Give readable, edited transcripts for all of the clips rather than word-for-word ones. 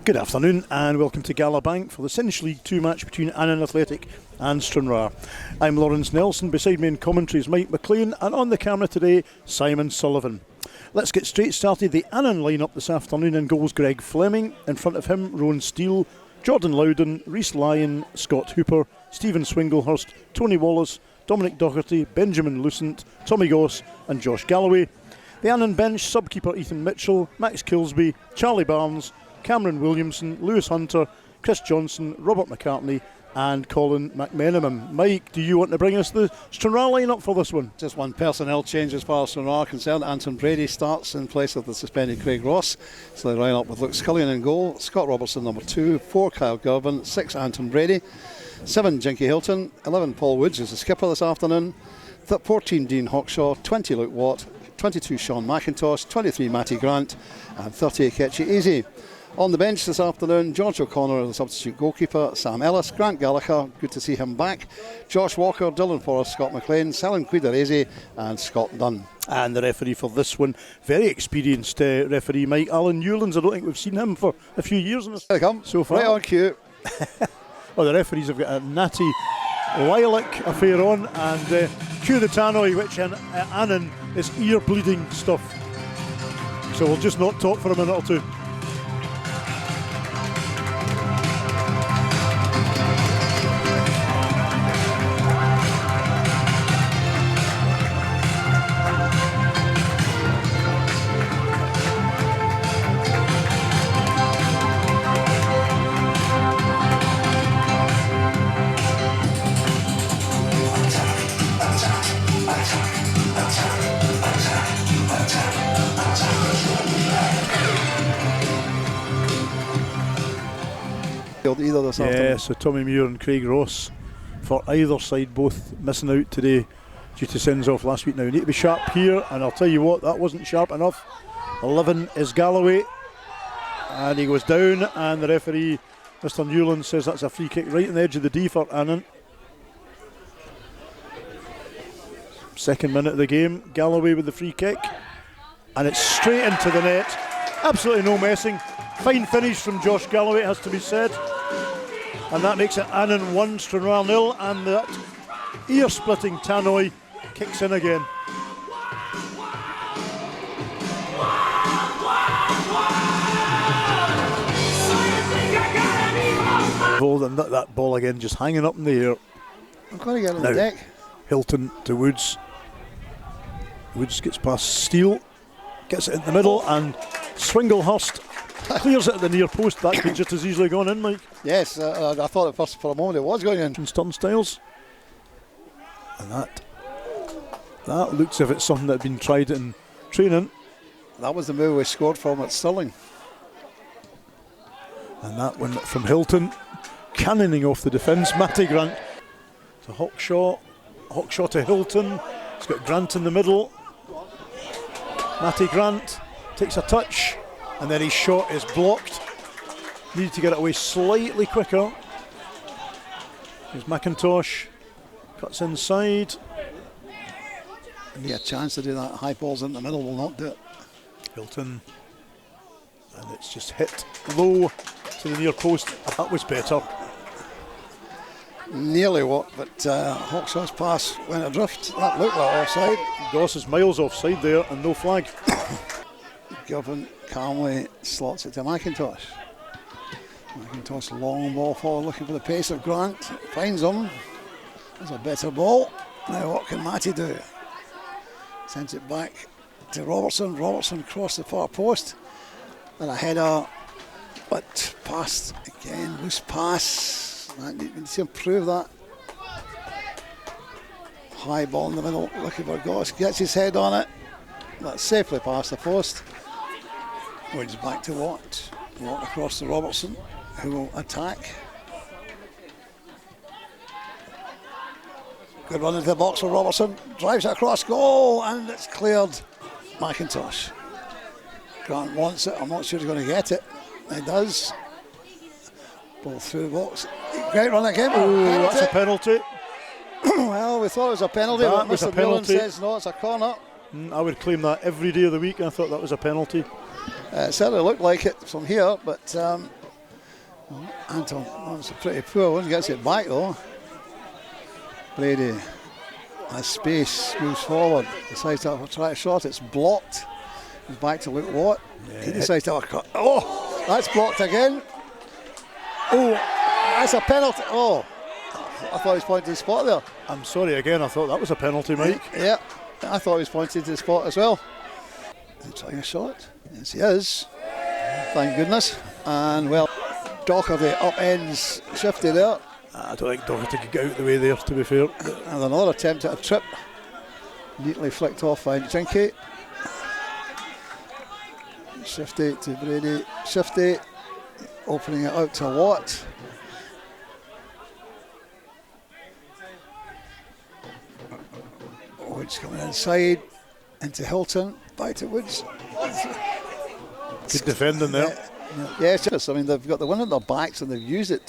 Good afternoon and welcome to Galabank for the Cinch League 2 match between Annan Athletic and Stranraer. I'm Lawrence Nelson, beside me in commentary is Mike McLean, and on the camera today, Simon Sullivan. Let's get straight started. The Annan line-up this afternoon: in goals Greg Fleming, in front of him Rowan Steele, Jordan Loudon, Rhys Lyon, Scott Hooper, Stephen Swinglehurst, Tony Wallace, Dominic Doherty, Benjamin Lucent, Tommy Goss and Josh Galloway. The Annan bench: sub-keeper Ethan Mitchell, Max Kilsby, Charlie Barnes, Cameron Williamson, Lewis Hunter, Chris Johnson, Robert McCartney and Colin McMenamin. Mike, do you want to bring us the Stranraer line-up for this one? Just one personnel change as far as Stranraer are concerned. Anton Brady starts in place of the suspended Craig Ross. So they line up with Luke Scullion in goal, Scott Robertson number 2, 4 Kyle Girvan, 6 Anton Brady, 7 Jinky Hilton, 11 Paul Woods is the skipper this afternoon, 14 Dean Hawkshaw, 20 Luke Watt, 22 Sean McIntosh, 23 Matty Grant and 30 Akechi Easy. On the bench this afternoon, George O'Connor, the substitute goalkeeper, Sam Ellis, Grant Gallagher, good to see him back, Josh Walker, Dylan Forrest, Scott McLean, Selin Cuidarese and Scott Dunn. And the referee for this one, very experienced referee, Mike Alan Newlands. I don't think we've seen him for a few years in this There they come, so far. Right on cue. Well, the referees have got a natty lilac affair on, and cue the tannoy, which in Annan is ear-bleeding stuff. So we'll just not talk for a minute or two. Either this afternoon. Yeah, so Tommy Muir and Craig Ross for either side, both missing out today due to sends off last week. Now we need to be sharp here, and I'll tell you what, that wasn't sharp enough. 11 is Galloway, and he goes down, and the referee, Mr. Newland, says that's a free kick right on the edge of the D for Annan. Second minute of the game, Galloway with the free kick, and it's straight into the net. Absolutely no messing. Fine finish from Josh Galloway, it has to be said. And that makes it Annan 1, Stranraer 0, and that ear-splitting tannoy kicks in again. And that ball again just hanging up in the air. I'm going to get on now, the deck. Hilton to Woods. Woods gets past Steele, gets it in the middle, and Swinglehurst clears it at the near post. That could just as easily gone in, Mike. Yes, I thought at first for a moment it was going in. Turnstiles. And that looks as if it's something that had been tried in training. That was the move we scored from at Stirling. And that one from Hilton, cannoning off the defence. Matty Grant to Hawkshaw to Hilton. He's got Grant in the middle. Matty Grant takes a touch, and then his shot is blocked. Needed to get it away slightly quicker. Here's McIntosh, cuts inside. And he had a chance to do that. High balls in the middle will not do it. Hilton, and it's just hit low to the near post. That was better. Nearly what, but Hawkshaw's pass went adrift. That looked like offside. Goss is miles offside there and no flag. Girvan calmly slots it to McIntosh. McIntosh long ball forward looking for the pace of Grant. Finds him. That's a better ball. Now what can Matty do? Sends it back to Robertson. Robertson crossed the far post. Then a header, but passed again. Loose pass. We need to improve that. High ball in the middle, looking for Goss. Gets his head on it. That's safely past the post. Woods back to Watt. Watt across to Robertson, who will attack. Good run into the box for Robertson. Drives it across goal, and it's cleared. McIntosh. Grant wants it. I'm not sure he's going to get it. He does. Ball through the box. Great run again. Ooh, that's a penalty. Well, we thought it was a penalty, That but was a Mr. Newland penalty. says no, it's a corner. I would claim that every day of the week. I thought that was a penalty. It certainly looked like it from here, but Anton, that's a pretty poor one, gets it back though. Brady has space, moves forward, decides to have a try shot, it's blocked. He's back to Luke Watt. Yeah. He decides to have a cut. Oh, that's blocked again. Oh, that's a penalty. Oh, I thought he was pointing to the spot there. I'm sorry again, I thought that was a penalty, Mike. Yeah, I thought he was pointing to the spot as well. Is he trying a shot? Yes, he is. Thank goodness. And well, Doherty upends Shifty there. I don't think Doherty could get out the way there, to be fair. And another attempt at a trip. Neatly flicked off by Jinky. Shifty to Brady. Shifty opening it out to Watt. Woods coming inside into Hilton. Back to Woods. Good defending there. Yes, I mean they've got the one at their backs and they've used it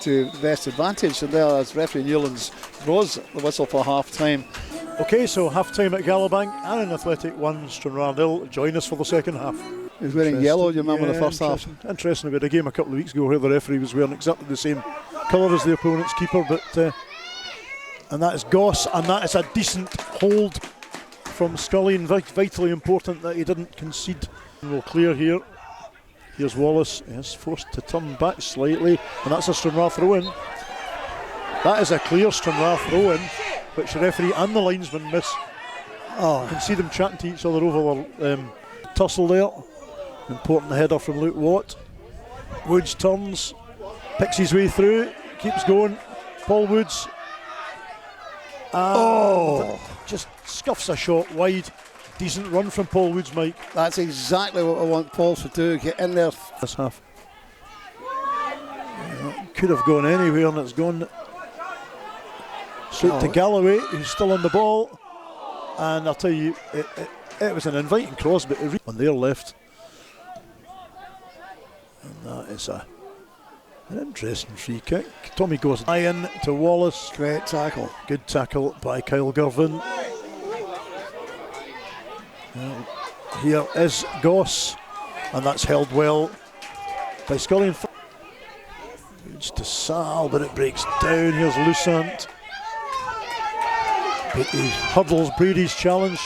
to best advantage. And there, as referee Newlands blows the whistle for half time. Okay, so half time at Galabank. Annan Athletic 1, Stranraer 0. Join us for the second half. He was wearing yellow, do you remember the first half? Interesting, we had a game a couple of weeks ago where the referee was wearing exactly the same colour as the opponent's keeper, but and that is Goss, and that is a decent hold from Scullion. Vitally important that he didn't concede. We'll clear here. Here's Wallace, he's forced to turn back slightly, and that's a Stranraer throw-in. That is a clear Stranraer throw-in, which the referee and the linesman miss. Oh, you can see them chatting to each other over the tussle there. Important header from Luke Watt. Woods turns, picks his way through, keeps going. Paul Woods. Just scuffs a shot wide. Decent run from Paul Woods, Mike. That's exactly what I want Paul to do, get in there. This half. Could have gone anywhere, and it's gone straight to Galloway, who's still on the ball. And I'll tell you, it was an inviting cross, but on their left. And that is an interesting free kick. Tommy goes in to Wallace. Great tackle. Good tackle by Kyle Girvan. Here is Goss, and that's held well by Scullion. It's to Sal, but it breaks down. Here's Lucent. But he hurdles Brady's challenge.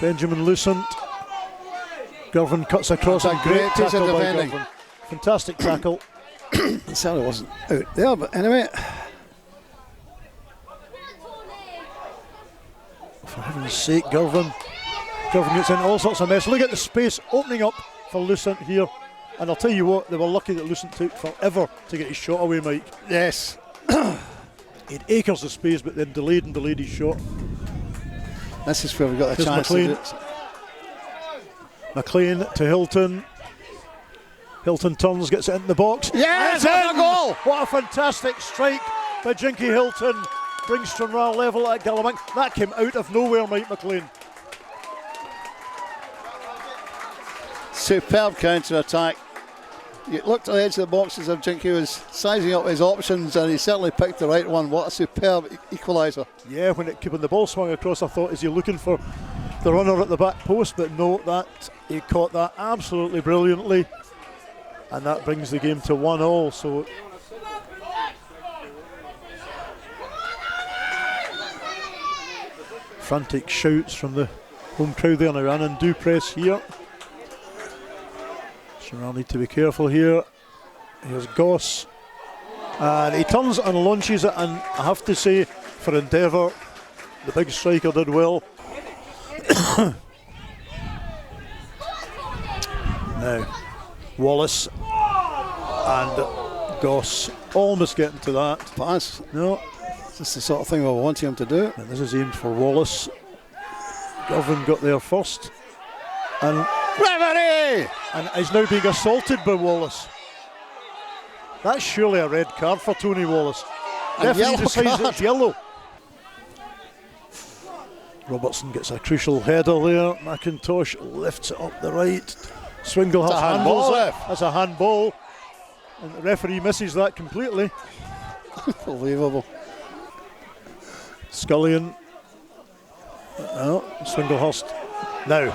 Benjamin Lucent. Girvan cuts across, and great tackle by Girvan. Fantastic tackle. Sally wasn't out there, but anyway. For heaven's sake, Girvan. Girvan gets in all sorts of mess. Look at the space opening up for Lucent here. And I'll tell you what, they were lucky that Lucent took forever to get his shot away, Mike. Yes. He had acres of space, but then delayed his shot. This is where we got a chance McLean. to do it. McLean to Hilton. Hilton turns, gets it into the box. Yes, that's a goal! What a fantastic strike by Jinky Hilton. Brings Stranraer level at Galabank. That came out of nowhere, Mike McLean. Superb counter-attack. You looked at the edge of the box as if Jinky was sizing up his options, and he certainly picked the right one. What a superb equaliser. Yeah, when the ball swung across, I thought, is he looking for the runner at the back post? But no, he caught that absolutely brilliantly. And that brings the game to 1-1. So frantic shouts from the home crowd there. Now Annan do press here. Stranraer need to be careful here. Here's Goss. And he turns and launches it, and I have to say, for Endeavour, the big striker did well. Now, Wallace and Goss almost getting to that. Pass. No. This is the sort of thing we're wanting him to do. And this is aimed for Wallace. Girvan got there first. And referee! And he's now being assaulted by Wallace. That's surely a red card for Tony Wallace. Referee decides it's yellow. Robertson gets a crucial header there. McIntosh lifts it up the right. Swingle has handballs it. That's a handball. And the referee misses that completely. Unbelievable. Scullion. Swinglehurst. Now.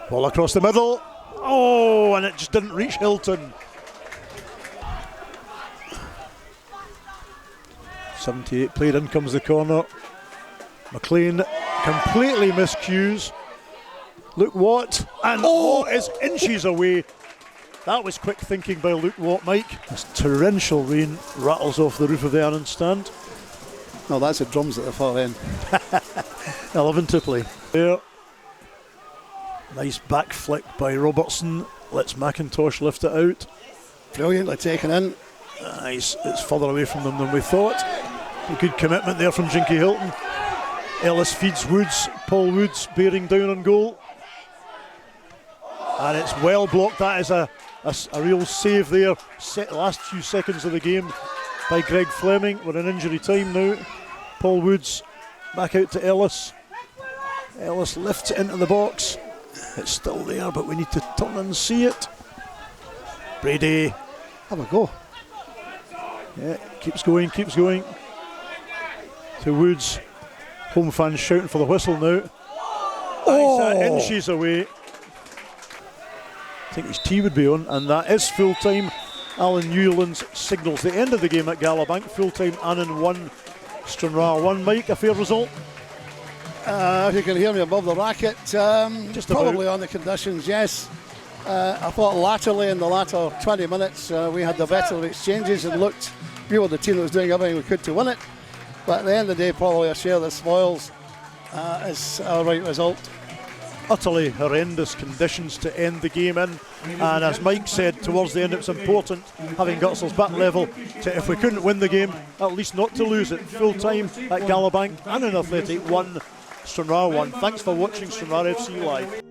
Ball across the middle. Oh, and it just didn't reach Hilton. 78 played, in comes the corner. McLean completely miscues. Luke Watt, and Watt is inches away. That was quick thinking by Luke Watt, Mike. This torrential rain rattles off the roof of the Annan stand. No, that's the drums at the far end. 11 to play. There. Nice back flick by Robertson. Lets McIntosh lift it out. Brilliantly taken in. Nice. It's further away from them than we thought. A good commitment there from Jinky Hilton. Ellis feeds Woods. Paul Woods bearing down on goal. And it's well blocked. That is a real save there. Last few seconds of the game by Greg Fleming. We're in injury time now. Paul Woods back out to Ellis. Ellis lifts it into the box. It's still there, but we need to turn and see it. Brady. Have a go. Yeah, keeps going. To Woods. Home fans shouting for the whistle now. Oh! Inches away. I think his tee would be on, and that is full time. Alan Newlands signals the end of the game at Galabank. Full time, Annan 1, Stranraer 1. Mike, a fair result? If you can hear me above the racket, Just probably about. on the conditions, yes. I thought latterly in the latter 20 minutes we had the better of exchanges and looked, we were the team that was doing everything we could to win it. But at the end of the day, probably a share of the spoils is a right result. Utterly horrendous conditions to end the game in, and as Mike said towards the end, it's important having got ourselves back level to, if we couldn't win the game, at least not to lose it. Full time at Galabank, Annan Athletic 1, Stranraer 1. Thanks for watching Stranraer FC Live.